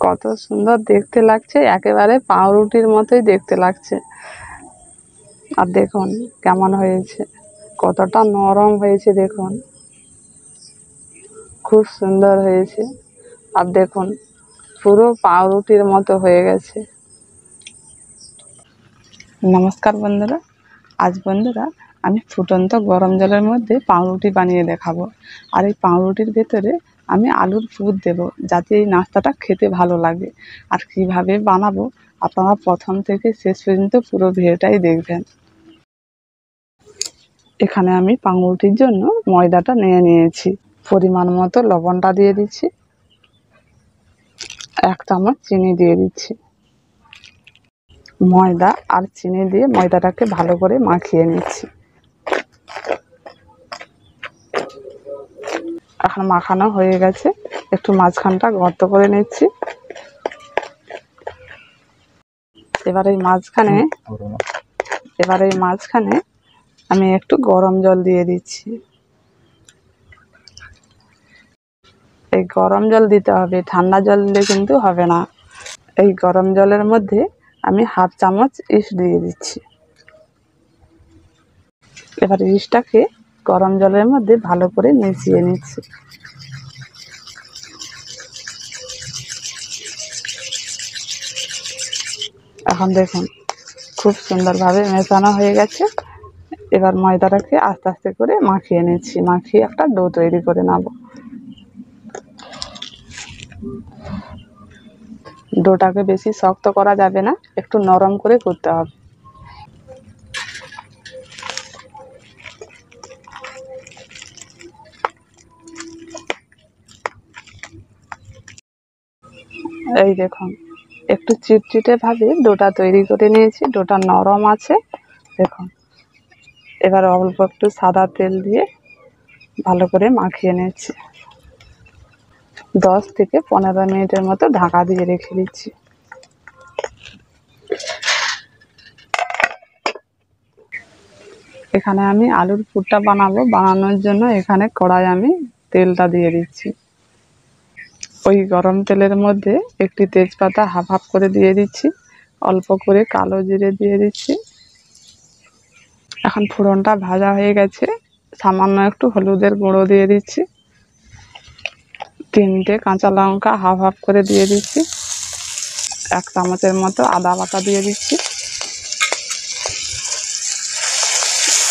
কত সুন্দর দেখতে লাগছে, একেবারে পাউরুটির মতোই দেখতে লাগছে। আর দেখুন কেমন হয়েছে, কতটা নরম হয়েছে দেখুন, খুব সুন্দর হয়েছে। আর দেখুন পুরো পাউরুটির মতো হয়ে গেছে। নমস্কার বন্ধুরা, আজ বন্ধুরা আমি ফুটন্ত গরম জলের মধ্যে পাউরুটি বানিয়ে দেখাবো। আর এই পাউরুটির ভেতরে আমি আলুর পুর দেব, যাতে এই নাস্তাটা খেতে ভালো লাগে। আর কিভাবে বানাবো আপনারা প্রথম থেকে শেষ পর্যন্ত পুরো ভিডিওটাই দেখবেন। এখানে আমি পাউরুটির জন্য ময়দাটা নিয়ে নিয়েছি। পরিমাণ মতো লবণটা দিয়ে দিচ্ছি, 1 চামচ চিনি দিয়ে দিচ্ছি। ময়দা আর চিনি দিয়ে ময়দাটাকে ভালো করে মাখিয়ে নিচ্ছি। এখন মাখানো হয়ে গেছে, একটু মাঝখানটা গর্ত করে নিচ্ছি। এবার এই মাঝখানে আমি একটু গরম জল দিয়ে দিচ্ছি। এই গরম জল দিতে হবে, ঠান্ডা জল দিলে কিন্তু হবে না। এই গরম জলের মধ্যে আমি 1/2 চামচ ইস্ট দিয়ে দিচ্ছি। এবার ইস্টটাকে গরম জলের মধ্যে ভালো করে মিশিয়ে নিচ্ছি। এখন দেখুন খুব সুন্দরভাবে মেশানো হয়ে গেছে। এবার ময়দাটাকে আস্তে আস্তে করে মাখিয়ে নিচ্ছি, মাখিয়ে একটা ডো তৈরি করে নেব। ডোটাকে বেশি শক্ত করা যাবে না, একটু নরম করে করতে হবে। এই দেখুন একটু চিটচিটে ভাবে ডোটা তৈরি করে নিয়েছি, ডোটা নরম আছে দেখুন। এবার অল্প একটু সাদা তেল দিয়ে ভালো করে মাখিয়ে নিচ্ছি। 10 থেকে 15 মিনিটের মতো ঢাকা দিয়ে রেখে দিচ্ছি। এখানে আমি আলুর পুরটা বানাবো, বানানোর জন্য এখানে কড়াই আমি তেলটা দিয়ে দিচ্ছি। ওই গরম তেলের মধ্যে একটি তেজপাতা হাফ করে দিয়ে দিচ্ছি, অল্প করে কালো জিরে দিয়ে দিচ্ছি। এখন ফোড়নটা ভাজা হয়ে গেছে, সামান্য একটু হলুদের গুঁড়ো দিয়ে দিচ্ছি। 3টে কাঁচা লঙ্কা হাফ করে দিয়ে দিচ্ছি। 1 চামচের মতো আদা বাটা দিয়ে দিচ্ছি।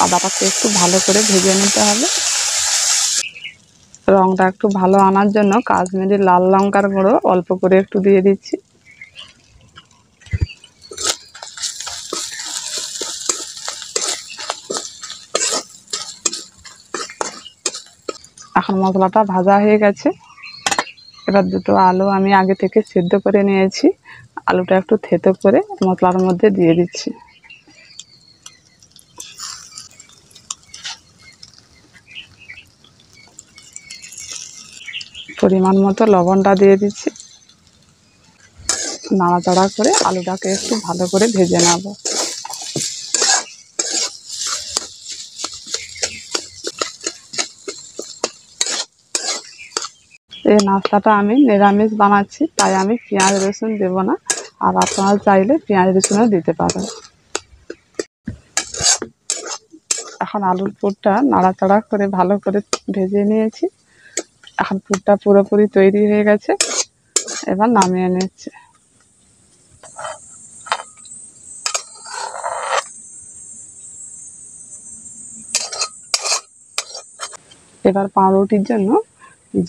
আদাটাকে একটু ভালো করে ভেজে নিতে হবে। রংটা একটু ভালো আনার জন্য কাশ্মীরি লাল লঙ্কার গুঁড়ো অল্প করে একটু দিয়ে দিচ্ছি। এখন মশলাটা ভাজা হয়ে গেছে। এবার দুটো আলু আমি আগে থেকে সেদ্ধ করে নিয়েছি, আলুটা একটু থেতো করে মশলার মধ্যে দিয়ে দিচ্ছি। পরিমাণ মতো লবণটা দিয়ে দিচ্ছি। নাড়াচাড়া করে আলুটাকে একটু ভালো করে ভেজে নেব। এই নাস্তাটা আমি নিরামিষ বানাচ্ছি, তাই আমি পেঁয়াজ রসুন দেব না। আর আপনারা চাইলে পেঁয়াজ রসুনও দিতে পারেন। এখন আলুর পুরটা নাড়াচাড়া করে ভালো করে ভেজে নিয়েছি। এখন পুরটা পুরোপুরি তৈরি হয়ে গেছে, এবার নামিয়ে নিচ্ছে। এবার পাউরুটির জন্য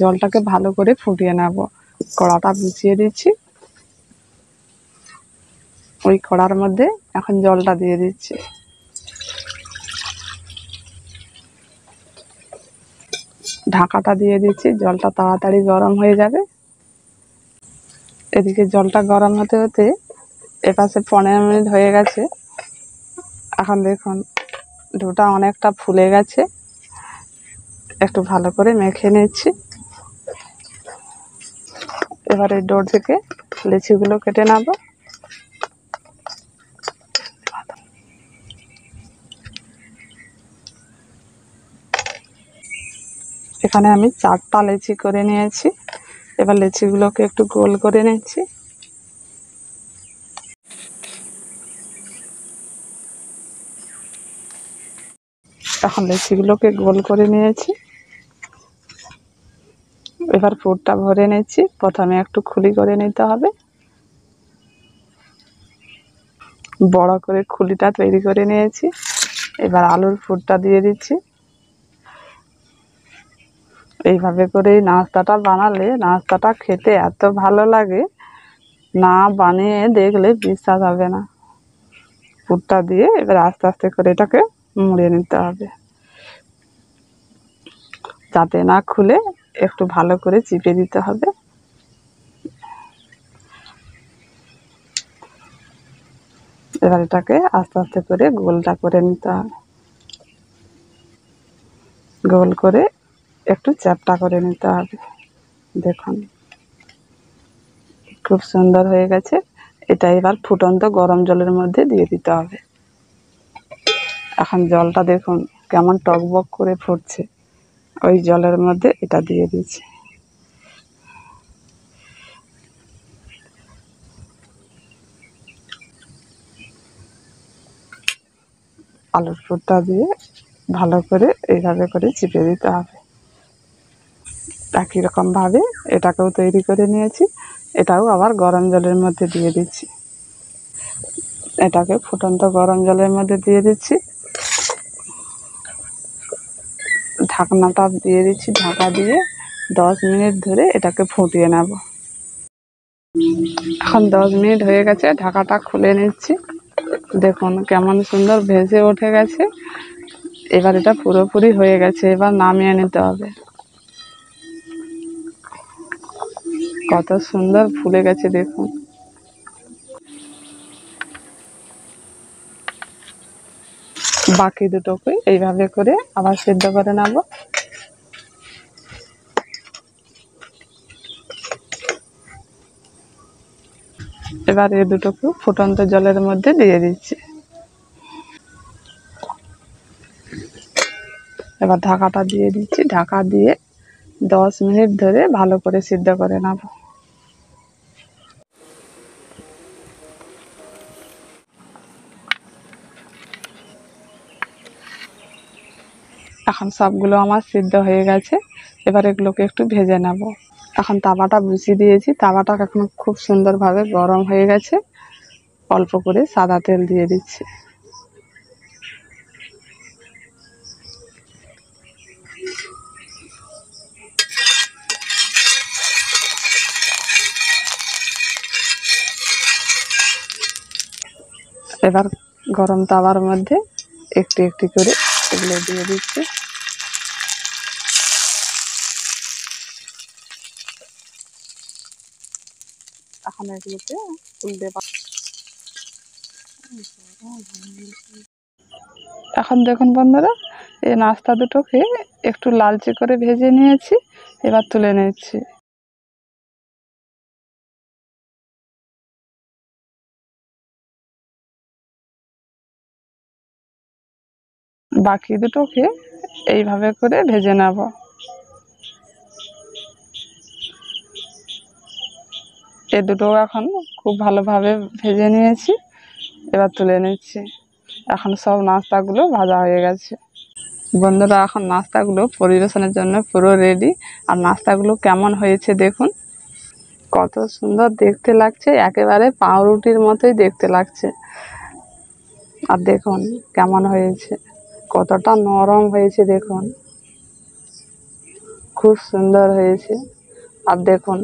জলটাকে ভালো করে ফুটিয়ে নেব। কড়াটা বসিয়ে দিচ্ছি, ওই কড়ার মধ্যে এখন জলটা দিয়ে দিচ্ছি। ঢাকাটা দিয়ে দিচ্ছি, জলটা তাড়াতাড়ি গরম হয়ে যাবে। এদিকে জলটা গরম হতে হতে এপাশে 15 মিনিট হয়ে গেছে। এখন দেখুন ডোটা অনেকটা ফুলে গেছে, একটু ভালো করে মেখে নিচ্ছি। এবারে ডো থেকে লেচিগুলো কেটে নেব। এখানে আমি 4টা লেচি করে নিয়েছি। এবার লেচিগুলোকে একটু গোল করে নিচ্ছি। এখন লেচিগুলোকে গোল করে নিয়েছি। এবার পুরটা ভরে নিচ্ছি। প্রথমে একটু খুলি করে নিতে হবে। বড় করে খুলিটা তৈরি করে নিয়েছি। এবার আলুর পুরটা দিয়ে দিচ্ছি। এইভাবে করে নাস্তাটা বানালে নাস্তাটা খেতে এত ভালো লাগে, না বানিয়ে দেখলে বিশ্বাস হবে না। পুরটা দিয়ে এবার আস্তে আস্তে করে এটাকে মুড়ে নিতে হবে, যাতে না খুলে একটু ভালো করে চিপে দিতে হবে। এবার এটাকে আস্তে আস্তে করে গোলটা করে নিতে হবে। গোল করে একটু চ্যাপ্টা করে নিতে হবে। দেখুন খুব সুন্দর হয়ে গেছে। এটা এবার ফুটন্ত গরম জলের মধ্যে দিয়ে দিতে হবে। এখন জলটা দেখুন কেমন টকবক করে ফুটছে। ওই জলের মধ্যে এটা দিয়ে দিচ্ছি। আলুর পুরটা দিয়ে ভালো করে এইভাবে করে চিপে দিতে হবে। একই রকমভাবে এটাকেও তৈরি করে নিয়েছি। এটাও আবার গরম জলের মধ্যে দিয়ে দিচ্ছি। এটাকে ফুটন্ত গরম জলের মধ্যে দিয়ে দিচ্ছি। ঢাকনাটা দিয়ে দিচ্ছি। ঢাকা দিয়ে 10 মিনিট ধরে এটাকে ফুটিয়ে নেব। এখন 10 মিনিট হয়ে গেছে। ঢাকাটা খুলে নিচ্ছি। দেখুন কেমন সুন্দর ভেসে উঠে গেছে। এবার এটা পুরোপুরি হয়ে গেছে। এবার নামিয়ে নিতে হবে। কত সুন্দর ফুলে গেছে দেখুন। বাকি দুটোকে এইভাবে করে আবার সেদ্ধ করে নেব। এবার এই দুটোকে ফুটন্ত জলের মধ্যে দিয়ে দিচ্ছি। এবার ঢাকাটা দিয়ে দিচ্ছি। ঢাকা দিয়ে 10 মিনিট ধরে ভালো করে সিদ্ধ করে নেব। এখন সবগুলো আমার সিদ্ধ হয়ে গেছে। এবার এগুলোকে একটু ভেজে নেব। এখন তাওয়াটা বসিয়ে দিয়েছি। তাওয়াটা এখন খুব সুন্দরভাবে গরম হয়ে গেছে। অল্প করে সাদা তেল দিয়ে দিচ্ছি। এবার গরম তাওয়ার মধ্যে একটু একটু করে এগুলো দিয়ে দিচ্ছি। এখন এগুলোকে উল্টে এখন দেখুন বন্ধুরা, এই নাস্তা দুটোকে একটু লালচে করে ভেজে নিয়েছি। এবার তুলে নিচ্ছি। বাকি দুটোকে এইভাবে করে ভেজে নেব। এই দুটো এখন খুব ভালোভাবে ভেজে নিয়েছি। এবার তুলে নিচ্ছি। এখন সব নাস্তাগুলো ভাজা হয়ে গেছে। বন্ধুরা এখন নাস্তাগুলো পরিবেশনের জন্য পুরো রেডি। আর নাস্তাগুলো কেমন হয়েছে দেখুন। কত সুন্দর দেখতে লাগছে, একেবারে পাউরুটির মতোই দেখতে লাগছে। আর দেখুন কেমন হয়েছে, কতটা নরম হয়েছে দেখুন, খুব সুন্দর হয়েছে। আর দেখুন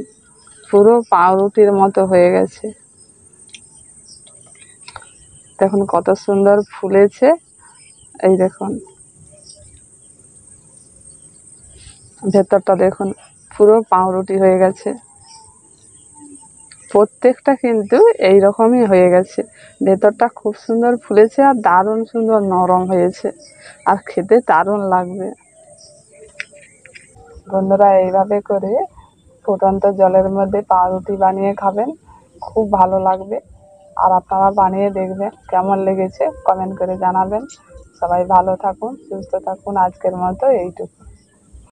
পুরো পাউরুটির মতো হয়ে গেছে। দেখুন কত সুন্দর ফুলেছে। এই দেখুন ভেতরটা দেখুন পুরো পাউরুটি হয়ে গেছে। প্রত্যেকটা কিন্তু এই রকমই হয়ে গেছে। ভেতরটা খুব সুন্দর ফুলেছে আর দারুণ সুন্দর নরম হয়েছে। আর খেতে দারুণ লাগবে। বন্ধুরা এইভাবে করে ফুটন্ত জলের মধ্যে পাউরুটি বানিয়ে খাবেন, খুব ভালো লাগবে। আর আপনারা বানিয়ে দেখবেন কেমন লেগেছে কমেন্ট করে জানাবেন। সবাই ভালো থাকুন, সুস্থ থাকুন। আজকের মতো এইটুকু।